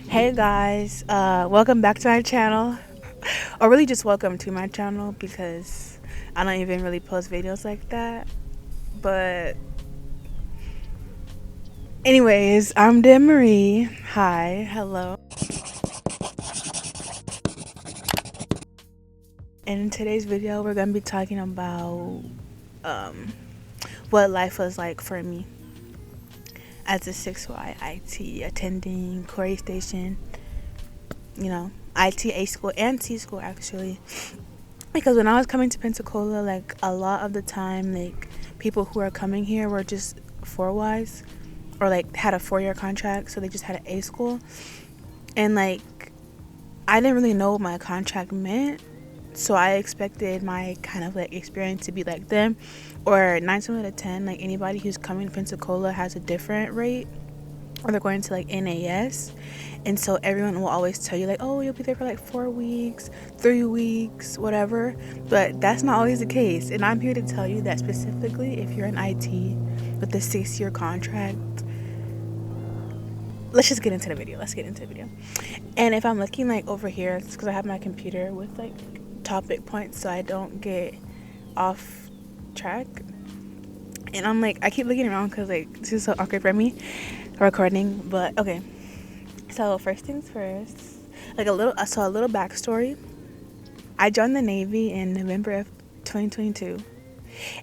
Hey guys, welcome back to my channel, or really just welcome to my channel because I don't even really post videos like that. But anyways, I'm Marie. Hi, hello. And in today's video, we're gonna be talking about um, what life was like for me as a 6Y IT attending Corey Station. You know, IT A school and C school actually. Because when I was coming to Pensacola, like a lot of the time, like people who are coming here were just 4Ys or like had a 4-year contract, so they just had an A school. And like I didn't really know what my contract meant, so I expected my kind of like experience to be like them. Or 9 times out of 10, like anybody who's coming to Pensacola has a different rate, or they're going to like NAS, and so everyone will always tell you like, oh, you'll be there for like 4 weeks, 3 weeks, whatever. But that's not always the case, and I'm here to tell you that specifically if you're in IT with a 6-year contract, let's just get into the video. And if I'm looking like over here, it's because I have my computer with like topic points so I don't get off track. And I'm like, I keep looking around because like this is so awkward for me recording. But okay, so first things first, like a little backstory. I joined the Navy in November of 2022,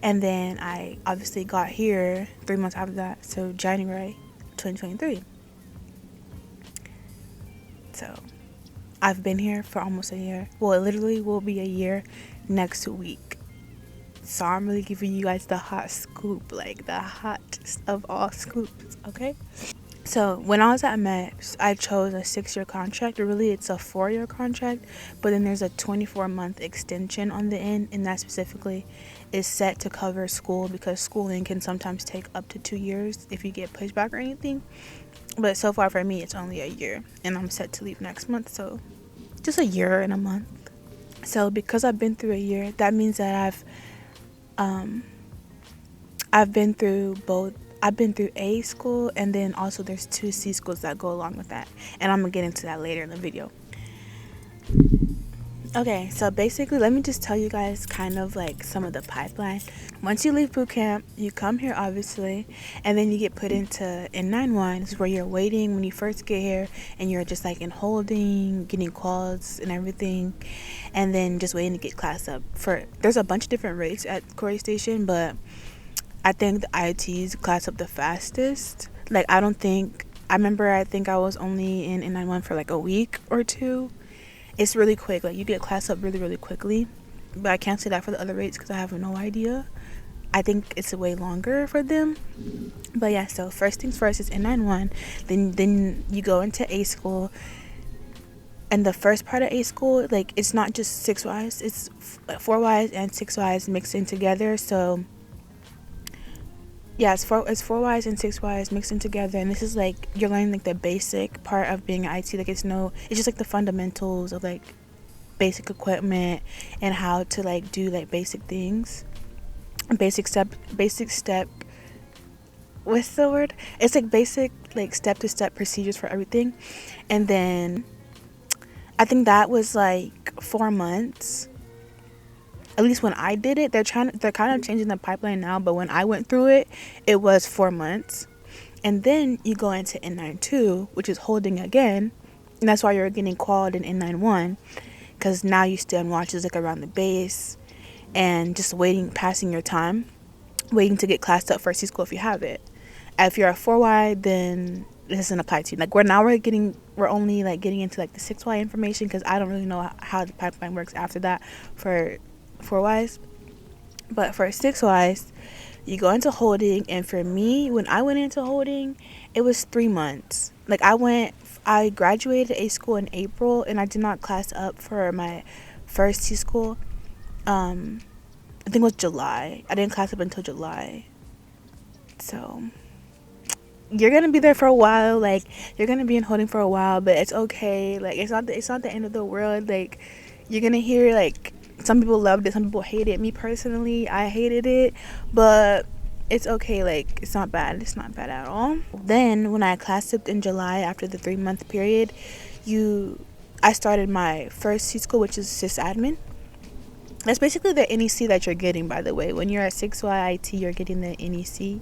and then I obviously got here 3 months after that, so January 2023. So I've been here for almost a year. Well, it literally will be a year next week. So I'm really giving you guys the hot scoop, like the hottest of all scoops, okay? So when I was at MEPS, I chose a 6-year contract. Really, it's a 4-year contract, but then there's a 24-month extension on the end, and that specifically is set to cover school because schooling can sometimes take up to 2 years if you get pushback or anything. But so far for me, it's only a year, and I'm set to leave next month, so just a year and a month. So because I've been through a year, that means that I've been through both. I've been through A school, and then also there's 2 C schools that go along with that, and I'm gonna get into that later in the video. Okay, so basically, let me just tell you guys kind of like some of the pipeline. Once you leave boot camp, you come here obviously, and then you get put into N91. This is where you're waiting when you first get here, and you're just like in holding, getting calls and everything, and then just waiting to get class up. There's a bunch of different rates at Corey Station, but I think the ITs class up the fastest. Like I think I was only in N91 for like a week or two. It's really quick. Like you get class up really, really quickly. But I can't say that for the other rates because I have no idea. I think it's way longer for them. But yeah, so first things first is N91. Then you go into A school. And the first part of A school, like it's not just 6Ys. It's 4Ys and 6Ys mixed in together. So yeah, it's 4Ys and 6Ys mixed in together, and this is like you're learning like the basic part of being an IT. Like it's just like the fundamentals of like basic equipment and how to like do like basic things, basic step. What's the word? It's like basic like step to step procedures for everything, and then I think that was like 4 months. At least when I did it, they're kind of changing the pipeline now, but when I went through it, it was 4 months. And then you go into N92, which is holding again, and that's why you're getting called in N91, because now you stand watches like around the base and just passing your time, waiting to get classed up for C school if you have it. If you're a 4Y, then this doesn't apply to you. Like we're only like getting into like the 6Y information because I don't really know how the pipeline works after that for 4Ys. But for 6Ys, you go into holding, and for me, when I went into holding, it was 3 months. Like I graduated A school in April, and I did not class up for my first C school. I think it was July. I didn't class up until July. So you're gonna be there for a while. Like you're gonna be in holding for a while, but it's okay. Like it's not the end of the world. Like you're gonna hear like some people loved it, some people hated it. Me personally, I hated it, but It's okay. Like, it's not bad. It's not bad at all. Then when I class slipped in July after the 3-month period, I started my first C school, which is sysadmin. That's basically the NEC that you're getting, by the way. When you're at 6YIT, you're getting the NEC.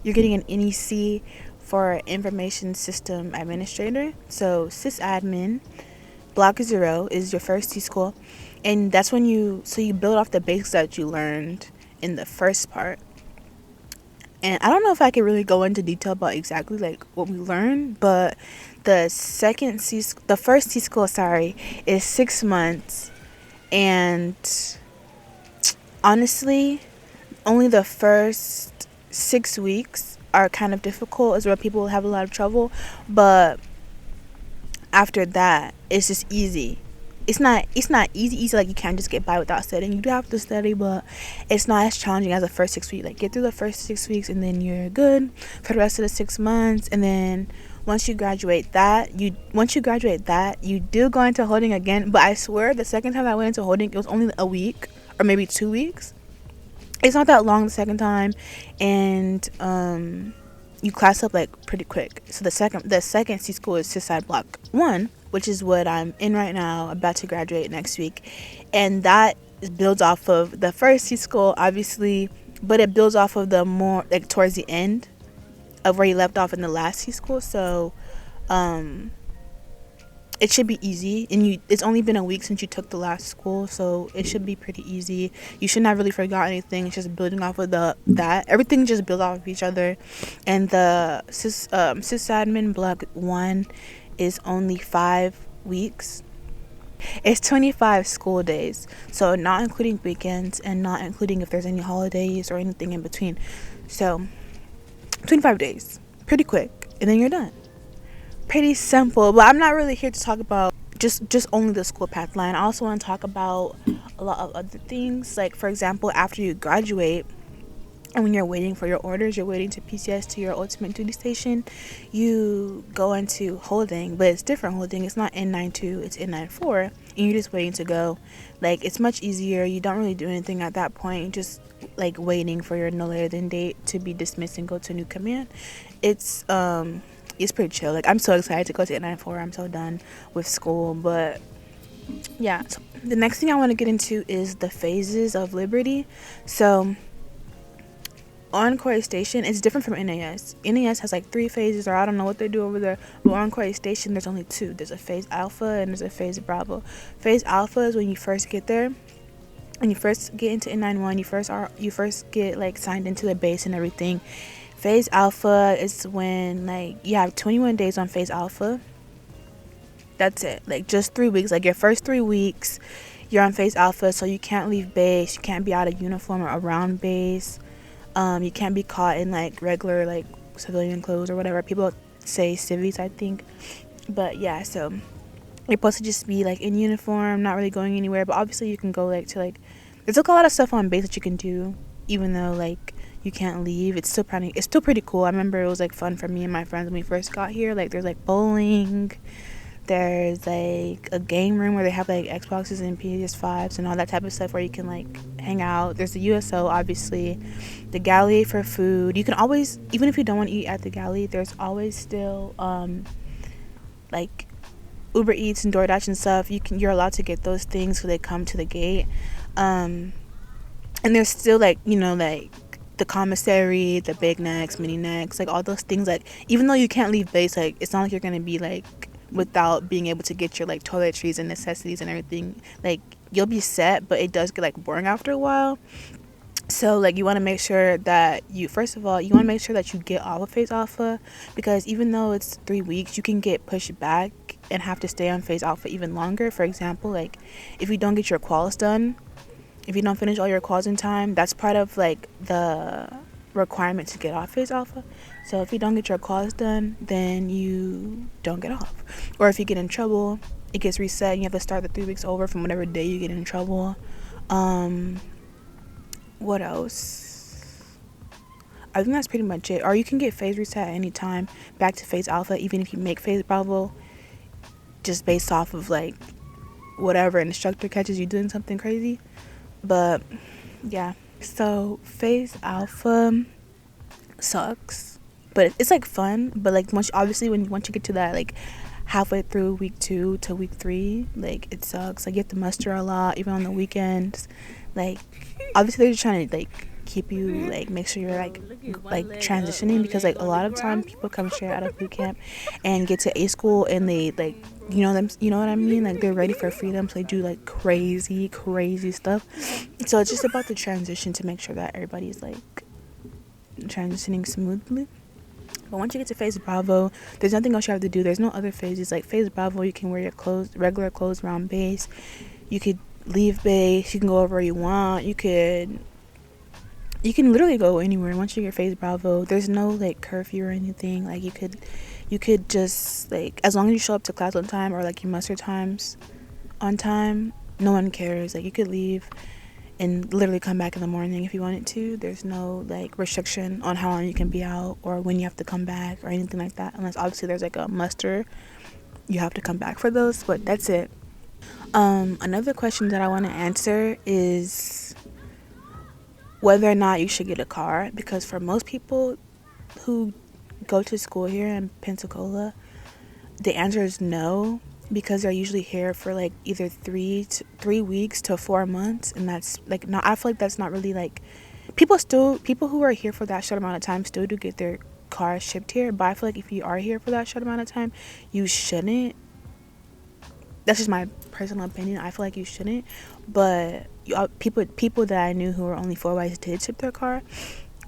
You're getting an NEC for Information System Administrator. So sysadmin, block 0 is your first C school. And that's when you build off the basics that you learned in the first part. And I don't know if I can really go into detail about exactly like what we learned, but the first C school, is 6 months. And honestly, only the first 6 weeks are kind of difficult, is where people have a lot of trouble. But after that, it's just easy. It's not easy like you can't just get by without studying. You do have to study, but it's not as challenging as the first 6 weeks. Like, get through the first 6 weeks and then you're good for the rest of the 6 months. And then once you graduate that, you do go into holding again. But I swear, the second time I went into holding, it was only a week or maybe 2 weeks. It's not that long the second time. And you class up like pretty quick. So the second C school is Syside Block 1, which is what I'm in right now, about to graduate next week. And that builds off of the first C school, obviously, but it builds off of the more like towards the end of where you left off in the last C school. So it should be easy, and it's only been a week since you took the last school, so it should be pretty easy. You should not really forgot anything. It's just building off of that. Everything just builds off of each other. And the sysadmin block 1 is only 5 weeks. It's 25 school days, so not including weekends and not including if there's any holidays or anything in between. So 25 days, pretty quick, and then you're done. Pretty simple. But I'm not really here to talk about just only the school path line. I also want to talk about a lot of other things. Like, for example, after you graduate and when you're waiting for your orders, you're waiting to PCS to your ultimate duty station, you go into holding. But it's different holding. It's not N92, it's N94, and you're just waiting to go. Like, it's much easier. You don't really do anything at that point. You're just like waiting for your no later than date to be dismissed and go to a new command. It's pretty chill. Like, I'm so excited to go to N94. I'm so done with school. But yeah, so the next thing I want to get into is the phases of Liberty. So on Quarry Station, it's different from NAS. NAS has like 3 phases, or I don't know what they do over there. But on Quarry Station, there's only 2. There's a phase Alpha and there's a phase Bravo. Phase Alpha is when you first get there. When you first get into N91, you first get like signed into the base and everything. Phase Alpha is when like you have 21 days on Phase Alpha. That's it. Like, just 3 weeks. Like, your first 3 weeks, you're on Phase Alpha, so you can't leave base. You can't be out of uniform or around base. You can't be caught in like regular like civilian clothes or whatever. People say civvies, I think. But yeah, so you're supposed to just be like in uniform, not really going anywhere. But obviously you can go like to like, there's like a lot of stuff on base that you can do, even though like you can't leave. It's still pretty cool. I remember it was like fun for me and my friends when we first got here. Like, there's like bowling, there's like a game room where they have like Xboxes and PS5s and all that type of stuff where you can like hang out. There's the USO, obviously, the galley for food. You can always, even if you don't want to eat at the galley, there's always still like Uber Eats and DoorDash and stuff. You're allowed to get those things so they come to the gate. And there's still like, like the commissary, the big necks, mini necks, like all those things. Like, even though you can't leave base, like it's not like you're gonna be like without being able to get your like toiletries and necessities and everything. Like, you'll be set, but it does get like boring after a while. So like, you want to make sure that you get off of Phase Alpha, because even though it's 3 weeks, you can get pushed back and have to stay on Phase Alpha even longer. For example, like if you don't get your quals done, if you don't finish all your quals in time, that's part of like the requirement to get off Phase Alpha. So if you don't get your quals done, then you don't get off. Or if you get in trouble, it gets reset and you have to start the 3 weeks over from whatever day you get in trouble. What else? I think that's pretty much it. Or you can get phase reset at any time back to Phase Alpha, even if you make Phase Bravo, just based off of like whatever instructor catches you doing something crazy. But yeah, so Phase Alpha, sucks, but it's like fun. But like obviously once you get to that like halfway through week 2 to week 3, like it sucks. Like you have to muster a lot even on the weekends. Like obviously they're just trying to like keep you like make sure you're like transitioning, because like a lot of time people come straight out of boot camp and get to A school and they like, you know what I mean, like they're ready for freedom, so they do like crazy stuff. So it's just about the transition to make sure that everybody's like transitioning smoothly. But once you get to phase Bravo, there's nothing else you have to do. There's no other phases. Like phase Bravo, you can wear your regular clothes around base. You could leave base. You can go wherever you want. You can literally go anywhere once you get phase Bravo. There's no like curfew or anything. Like you could just like, as long as you show up to class on time or like your muster times on time, no one cares. Like you could leave and literally come back in the morning if you wanted to. There's no like restriction on how long you can be out or when you have to come back or anything like that, unless obviously there's like a muster, you have to come back for those, but that's it. Another question that I want to answer is whether or not you should get a car, because for most people who go to school here in Pensacola, the answer is no, because they're usually here for like either 3 weeks to 4 months, and that's like not, I feel like that's not really like, people who are here for that short amount of time still do get their cars shipped here, but I feel like if you are here for that short amount of time, you shouldn't. That's just my personal opinion. I feel like you shouldn't, but people that I knew who were only 4Ys did ship their car.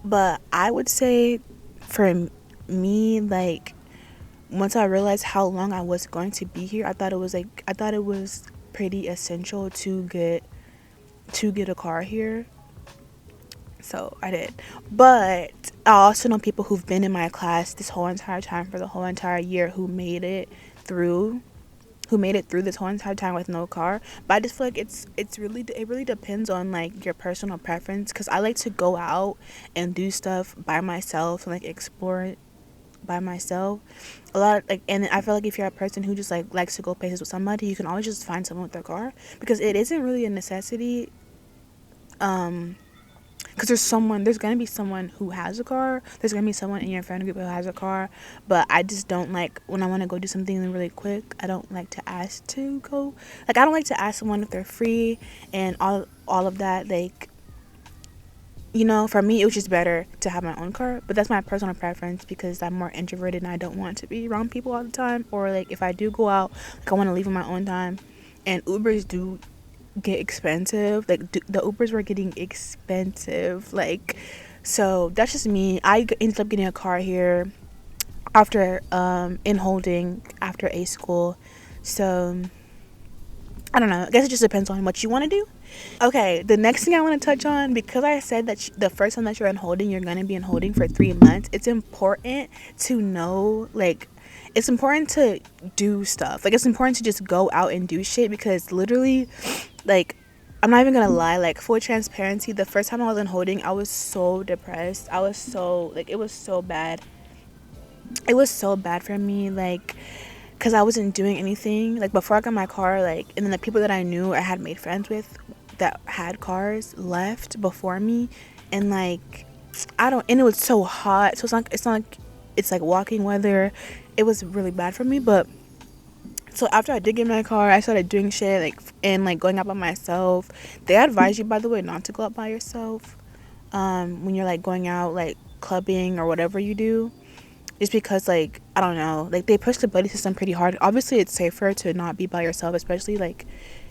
But I would say for me, like, once I realized how long I was going to be here, I thought it was pretty essential to get a car here. So I did. But I also know people who've been in my class this whole entire time, for the whole entire year, who made it through this whole entire time with no car. But I just feel like it really depends on like your personal preference, because I like to go out and do stuff by myself and like explore by myself a lot, like, and I feel like if you're a person who just like likes to go places with somebody, you can always just find someone with their car, because it isn't really a necessity, because there's gonna be someone who has a car, there's gonna be someone in your friend group who has a car. But I just don't like, when I want to go do something really quick, I don't like to ask to go, like, I don't like to ask someone if they're free and all of that. Like, for me, it was just better to have my own car. But that's my personal preference, because I'm more introverted and I don't want to be around people all the time. Or like if I do go out, like, I want to leave on my own time. And Ubers do get expensive. Like the Ubers were getting expensive. Like, so that's just me. I ended up getting a car here after in holding after A school. So I don't know. I guess it just depends on what you want to do. Okay, the next thing I want to touch on, because I said that the first time that you're in holding, you're going to be in holding for 3 months. It's important to know, like, it's important to do stuff. Like, it's important to just go out and do shit, because literally, like, I'm not even going to lie, like, full transparency, the first time I was in holding, I was so depressed. I was so, like, it was so bad. It was so bad for me, like, because I wasn't doing anything. Like, before I got my car, like, and then the people that I knew or had made friends with that had cars left before me, and like, and it was so hot, so it's not like it's like walking weather. It was really bad for me. But so after I did get my car, I started doing shit, like, and like going out by myself. They advise you, by the way, not to go out by yourself when you're like going out, like clubbing or whatever you do, just because, like, I don't know, like, they push the buddy system pretty hard. Obviously it's safer to not be by yourself, especially like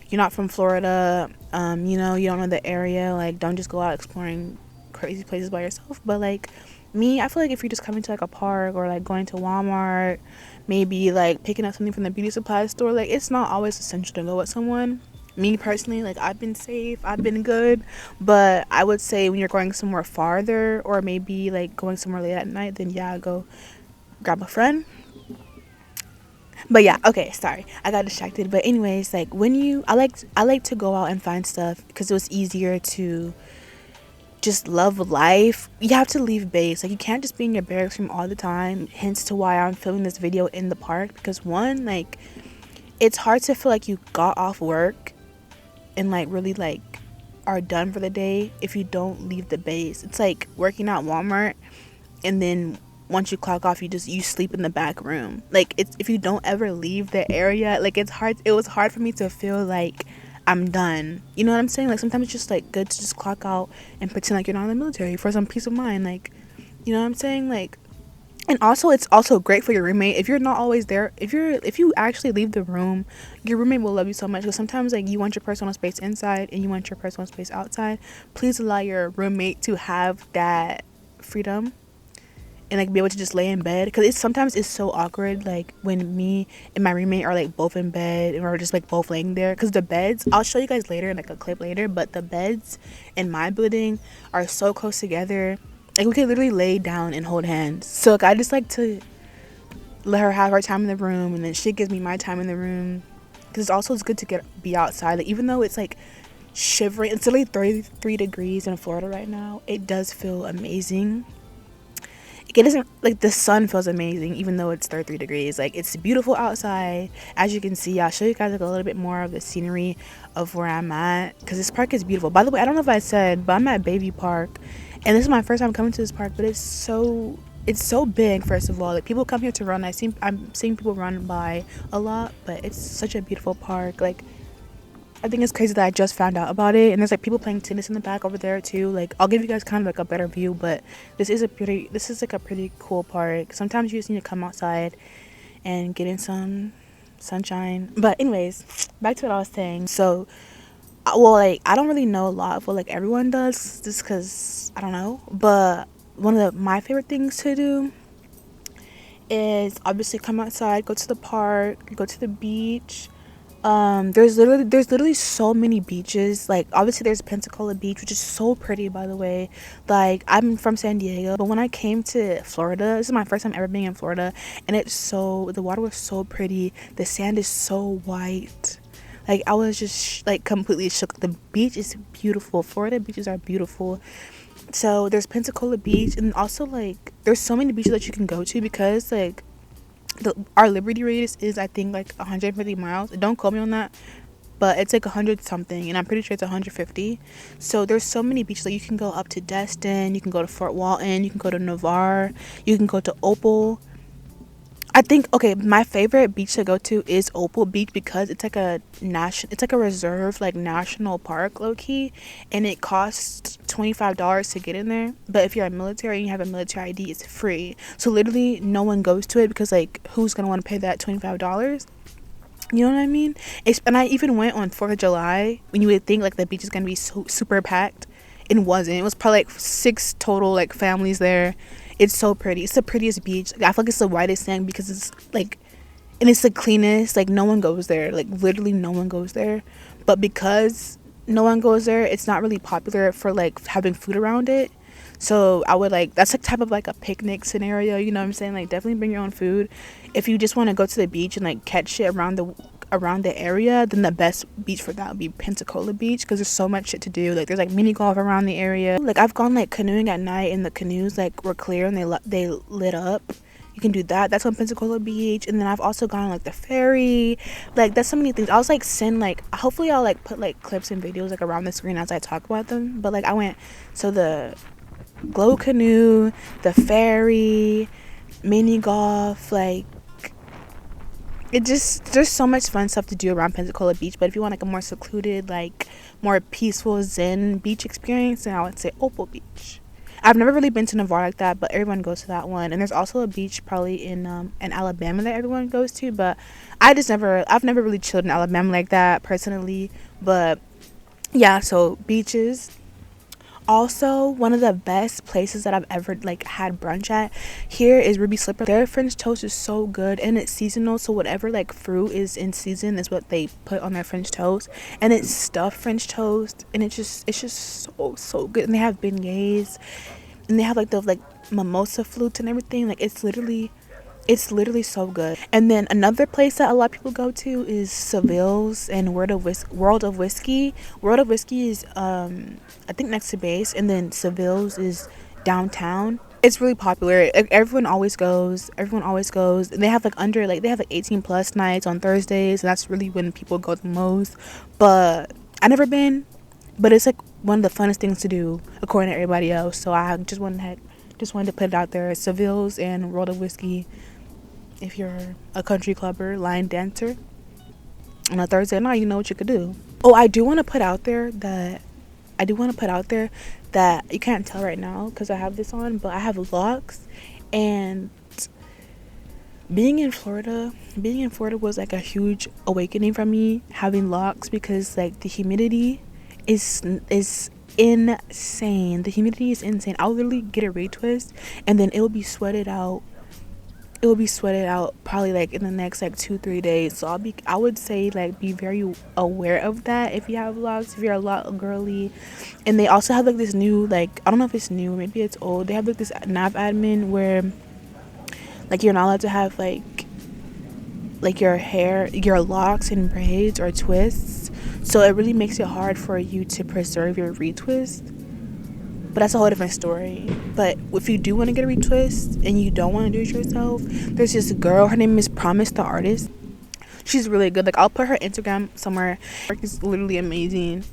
you're not from Florida, you don't know the area. Like, don't just go out exploring crazy places by yourself. But like me, I feel like if you're just coming to like a park or like going to Walmart, maybe like picking up something from the beauty supply store, like, it's not always essential to go with someone. Me personally, like, I've been safe, I've been good. But I would say when you're going somewhere farther, or maybe like going somewhere late at night, then yeah, go grab a friend. But yeah, okay, sorry, I got distracted. But anyways, like, I like to go out and find stuff, because it was easier to just love life. You have to leave base. Like, you can't just be in your barracks room all the time, hence to why I'm filming this video in the park. Because one, like, it's hard to feel like you got off work and like really like are done for the day if you don't leave the base. It's like working at Walmart and then once you clock off, you sleep in the back room. Like, it's, if you don't ever leave the area, like, it was hard for me to feel like I'm done, you know what I'm saying? Like, sometimes it's just like good to just clock out and pretend like you're not in the military for some peace of mind, like, you know what I'm saying? Like, and also it's also great for your roommate if you're not always there. If you actually leave the room, your roommate will love you so much, because sometimes, like, you want your personal space inside and you want your personal space outside. Please allow your roommate to have that freedom and, like, be able to just lay in bed, because sometimes it's so awkward, like, when me and my roommate are, like, both in bed and we're just, like, both laying there, because the beds, I'll show you guys later in, like, a clip later, but the beds in my building are so close together, like, we could literally lay down and hold hands. So, like, I just like to let her have her time in the room, and then she gives me my time in the room, because also it's good to be outside, like, even though it's, like, shivering, it's literally 33 degrees in Florida right now, it does feel amazing. It doesn't, like, the sun feels amazing even though it's 33 degrees. Like, it's beautiful outside. As you can see, I'll show you guys, like, a little bit more of the scenery of where I'm at, because this park is beautiful. By the way, I don't know if I said, but I'm at Baby Park, and this is my first time coming to this park, but it's so big. First of all, like, people come here to run. I'm seeing people run by a lot, but it's such a beautiful park. Like, I think it's crazy that I just found out about it, and there's, like, people playing tennis in the back over there too. Like, I'll give you guys kind of, like, a better view, but this is like a pretty cool park. Sometimes you just need to come outside and get in some sunshine. But anyways, back to what I was saying. So, well, like, I don't really know a lot of what, like, everyone does, just because I don't know. But one of my favorite things to do is obviously come outside, go to the park, go to the beach. There's literally so many beaches. Like, obviously there's Pensacola Beach, which is so pretty, by the way. Like, I'm from San Diego, but when I came to Florida, this is my first time ever being in Florida, and the water was so pretty, the sand is so white. Like, I was just like completely shook. The beach is beautiful. Florida beaches are beautiful. So there's Pensacola Beach, and also, like, there's so many beaches that you can go to, because, like, our Liberty radius is, I think, like 150 miles. Don't quote me on that, but it's like 100 something, and I'm pretty sure it's 150. So there's so many beaches. Like, you can go up to Destin, you can go to Fort Walton, you can go to Navarre, you can go to Opal. I think, okay, my favorite beach to go to is Opal Beach, because it's like a reserve, like, national park, low key, and it costs $25 to get in there. But if you're a military and you have a military ID, it's free. So literally no one goes to it, because, like, who's gonna want to pay that $25? You know what I mean? And I even went on 4th of July, when you would think, like, the beach is gonna be so super packed. It wasn't. It was probably like 6 total, like, families there. It's so pretty. It's the prettiest beach. I feel like it's the whitest sand, because it's like, and it's the cleanest. Like, no one goes there. Like, literally no one goes there. But because no one goes there, it's not really popular for, like, having food around it. So I would, like, that's like type of like a picnic scenario, you know what I'm saying? Like, definitely bring your own food. If you just want to go to the beach and, like, catch shit around the area, then the best beach for that would be Pensacola Beach, because there's so much shit to do. Like, there's, like, mini golf around the area. Like, I've gone, like, canoeing at night, and the canoes, like, were clear and they lit up. You can do that. That's on Pensacola Beach. And then I've also gone on, like, the ferry. Like, that's so many things. I was, like, hopefully I'll, like, put, like, clips and videos, like, around the screen as I talk about them. But, like, I went, so the glow canoe, the ferry, mini golf, like, there's so much fun stuff to do around Pensacola Beach. But if you want, like, a more secluded, like, more peaceful zen beach experience, then I would say Opal Beach. I've never really been to Navarre like that, but everyone goes to that one. And there's also a beach probably in Alabama that everyone goes to, but I've never really chilled in Alabama like that personally. But yeah, so beaches. Also, one of the best places that I've ever, like, had brunch at here is Ruby Slipper. Their French toast is so good, and it's seasonal, so whatever, like, fruit is in season is what they put on their French toast. And it's stuffed French toast, and it's just so good. And they have beignets, and they have, like, the, like, mimosa flutes and everything. Like, it's literally so good. And then another place that a lot of people go to is Seville's and World of Whiskey. World of Whiskey is I think next to base, and then Seville's is downtown. It's really popular. Everyone always goes. And they have, like, they have, like, 18 plus nights on Thursdays, and that's really when people go the most. But I never been, but it's, like, one of the funnest things to do according to everybody else. So I just went ahead Just wanted to put it out there. Seville's and World of Whiskey. If you're a country clubber, line dancer, on a Thursday night, you know what you could do. Oh, I do want to put out there that you can't tell right now because I have this on, but I have locks. And being in Florida was like a huge awakening for me, having locks, because like the humidity is insane. The humidity is insane. I'll literally get a retwist and then it'll be sweated out probably like in the next like 2-3 days. So I would say like be very aware of that if you have locks, if you're a lot girly. And they also have like this new, like, I don't know if it's new, maybe it's old, they have like this nav admin where like you're not allowed to have like your locks and braids or twists. So it really makes it hard for you to preserve your retwist. But that's a whole different story. But if you do want to get a retwist and you don't want to do it yourself, there's this girl, her name is Promise the Artist. She's really good. Like, I'll put her Instagram somewhere. It's literally amazing.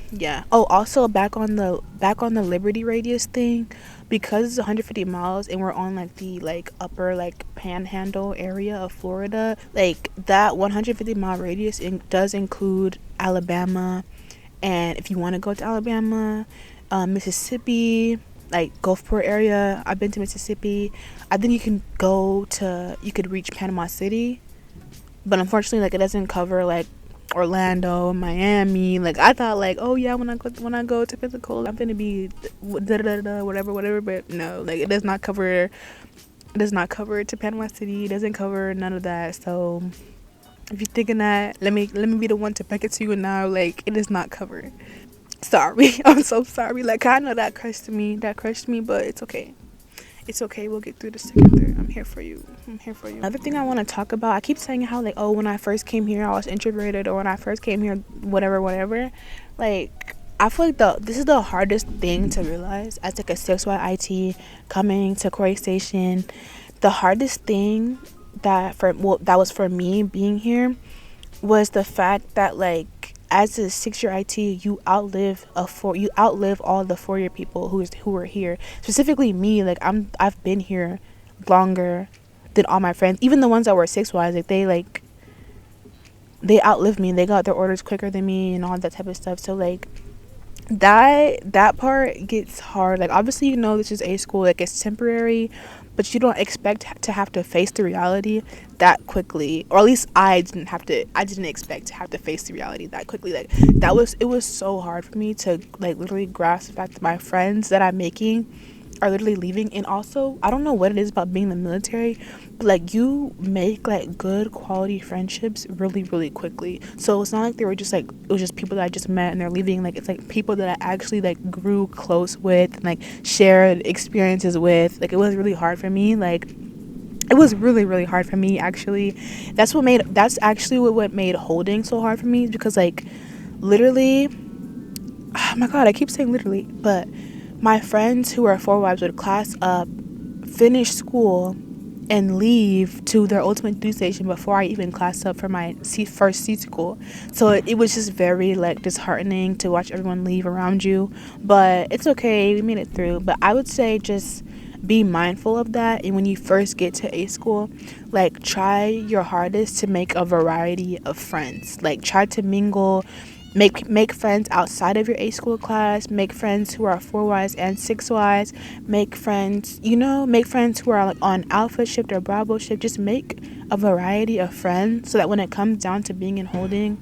Yeah. Oh, also back on the Liberty radius thing, because it's 150 miles and we're on like the like upper like panhandle area of Florida. Like that 150-mile radius does include Alabama, and if you want to go to Alabama, Mississippi, like Gulfport area. I've been to Mississippi. I think you could reach Panama City, but unfortunately, like, it doesn't cover like Orlando, Miami. Like, I thought like, oh yeah, when I go to Pensacola, I'm gonna be whatever, but no, like, it does not cover to Panama City. It doesn't cover none of that. So if you're thinking that, let me be the one to break it to you now. Like, it is not covered. Sorry. I'm so sorry. Like, I know that crushed me, but it's okay. It's okay. We'll get through this together. I'm here for you. Another thing I want to talk about, I keep saying how, like, oh, when I first came here, I was introverted, or when I first came here, whatever. Like, I feel like this is the hardest thing to realize as, like, a 6Y IT coming to Quarry Station. The hardest thing that was for me being here was the fact that, like, as a 6-year IT, you outlive all the 4-year people who are here. Specifically me, like, I've been here longer than all my friends, even the ones that were 6Ys. Like, they outlive me. They got their orders quicker than me and all that type of stuff. So, like, that part gets hard. Like, obviously, you know, this is A school, like, it's temporary, but you don't expect to have to face the reality that quickly, or at least I didn't expect to have to face the reality that quickly. Like, it was so hard for me to, like, literally grasp the fact that my friends that I'm making are literally leaving. And also, I don't know what it is about being in the military, but, like, you make, like, good quality friendships really, really quickly. So it's not like they were just, like, it was just people that I just met and they're leaving. Like, it's like people that I actually, like, grew close with and, like, shared experiences with. Like, it was really hard for me. Like, it was really, really hard for me, actually. That's actually what made holding so hard for me, is because, like, literally, oh my god, I keep saying literally, but my friends who are 4Ys would class up, finish school, and leave to their ultimate duty station before I even class up for my first C school. So it was just very, like, disheartening to watch everyone leave around you. But it's okay, we made it through. But I would say just be mindful of that. And when you first get to A school, like, try your hardest to make a variety of friends. Like, try to mingle, make friends outside of your A school class, make friends who are 4Ys and 6Ys, make friends who are, like, on Alpha shift or Bravo shift. Just make a variety of friends, so that when it comes down to being in holding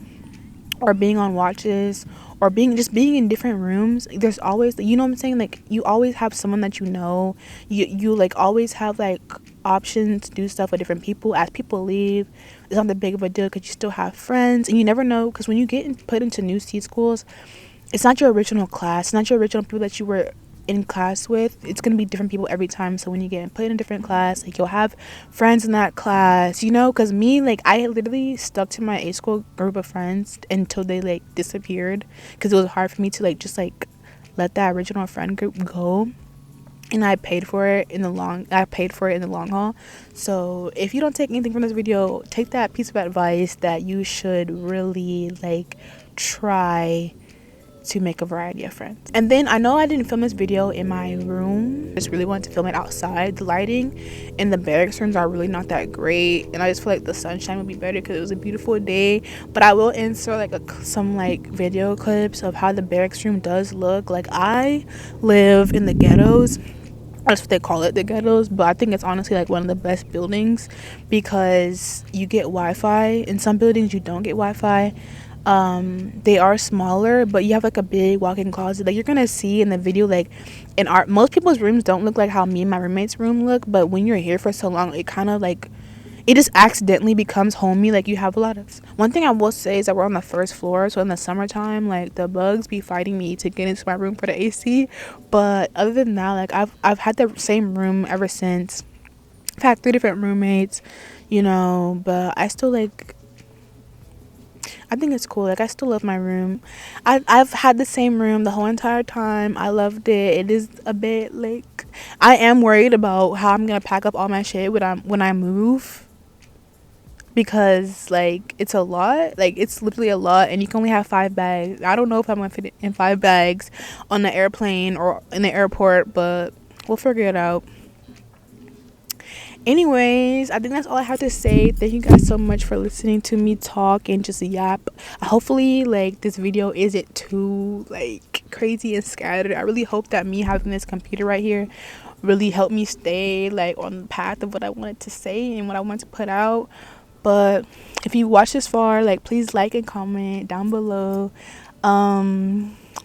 or being on watches or being in different rooms, there's always, you know what I'm saying, like, you always have someone that you like, always have, like, options to do stuff with different people. As people leave, it's not that big of a deal, because you still have friends. And you never know, because when you get put into new C schools, it's not your original class, it's not your original people that you were in class with. It's going to be different people every time. So when you get put in a different class, like, you'll have friends in that class, you know. Because me, like, I literally stuck to my A school group of friends until they, like, disappeared, because it was hard for me to, like, just, like, let that original friend group go. And I paid for it in the long haul. So if you don't take anything from this video, take that piece of advice that you should really, like, try to make a variety of friends. And then I know I didn't film this video in my room. I just really wanted to film it outside. The lighting in the barracks rooms are really not that great, and I just feel like the sunshine would be better because it was a beautiful day. But I will insert like some like video clips of how the barracks room does look. Like, I live in the ghettos. That's what they call it, the ghettos, but I think it's honestly like one of the best buildings because you get Wi-Fi. In some buildings you don't get Wi-Fi. They are smaller, but you have like a big walk-in closet. Like, you're gonna see in the video, like in our most people's rooms don't look like how me and my roommate's room look, but when you're here for so long, it kind of like, it just accidentally becomes homey. Like, you have a lot of, one thing I will say is that we're on the first floor, so in the summertime, like, the bugs be fighting me to get into my room for the AC. But other than that, like, I've had the same room ever since. I've had 3 different roommates, you know, but I still like, I think it's cool. Like, I still love my room. I've had the same room the whole entire time. I loved it. It is a bit like, I am worried about how I'm gonna pack up all my shit when I move, because like it's a lot. Like, it's literally a lot, and you can only have 5 bags. I don't know if I'm gonna fit it in 5 bags on the airplane or in the airport, but we'll figure it out. Anyways, I think that's all I have to say. Thank you guys so much for listening to me talk and just yap. Hopefully, like, this video isn't too like crazy and scattered. I really hope that me having this computer right here really helped me stay like on the path of what I wanted to say and what I wanted to put out. But if you watch this far, like, please like and comment down below.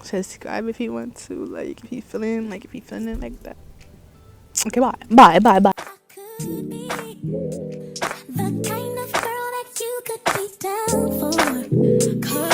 Subscribe if you want to, like, if you feeling it like that. Okay, bye. Could be the kind of girl that you could be down for.